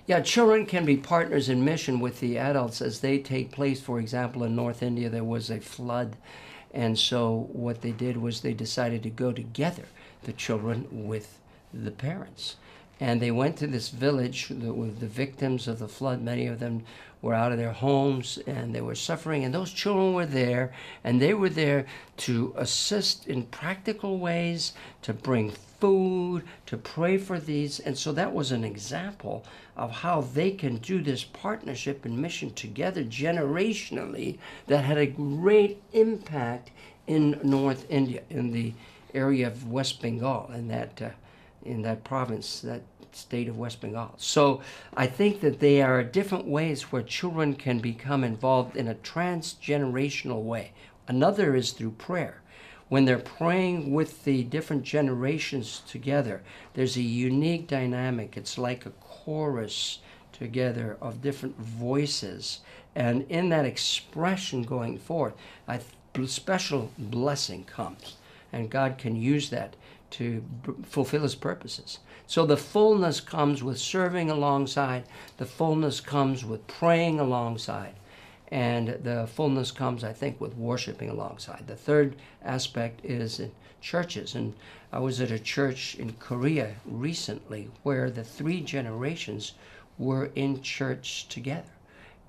Yeah, children can be partners in mission with the adults as they take place. For example, in North India, there was a flood. And so what they did was they decided to go together, the children with the parents. And they went to this village with the victims of the flood. Many of them were out of their homes and they were suffering. And those children were there, and they were there to assist in practical ways, to bring food, to pray for these. And so that was an example of how they can do this partnership and mission together generationally that had a great impact in North India, in the area of West Bengal, in that province, that state of West Bengal. So I think that there are different ways where children can become involved in a transgenerational way. Another is through prayer. When they're praying with the different generations together, there's a unique dynamic. It's like a chorus together of different voices. And in that expression going forth, a special blessing comes. And God can use that to fulfill his purposes. So the fullness comes with serving alongside. The fullness comes with praying alongside. And the fullness comes, I think, with worshiping alongside. The third aspect is in churches. And I was at a church in Korea recently where the 3 generations were in church together.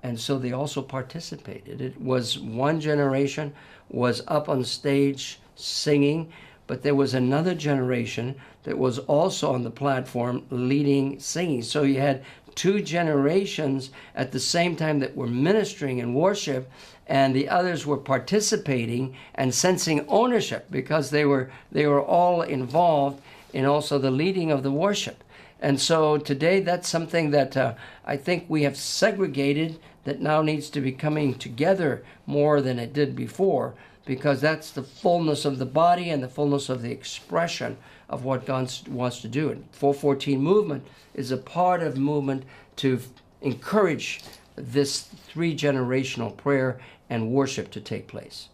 And so they also participated. It was one generation was up on stage singing, but there was another generation that was also on the platform leading, singing. So you had 2 generations at the same time that were ministering in worship, and the others were participating and sensing ownership because they were all involved in also the leading of the worship. And so today that's something that I think we have segregated that now needs to be coming together more than it did before, because that's the fullness of the body and the fullness of the expression of what God wants to do. And 414 movement is a part of movement to encourage this 3-generational prayer and worship to take place.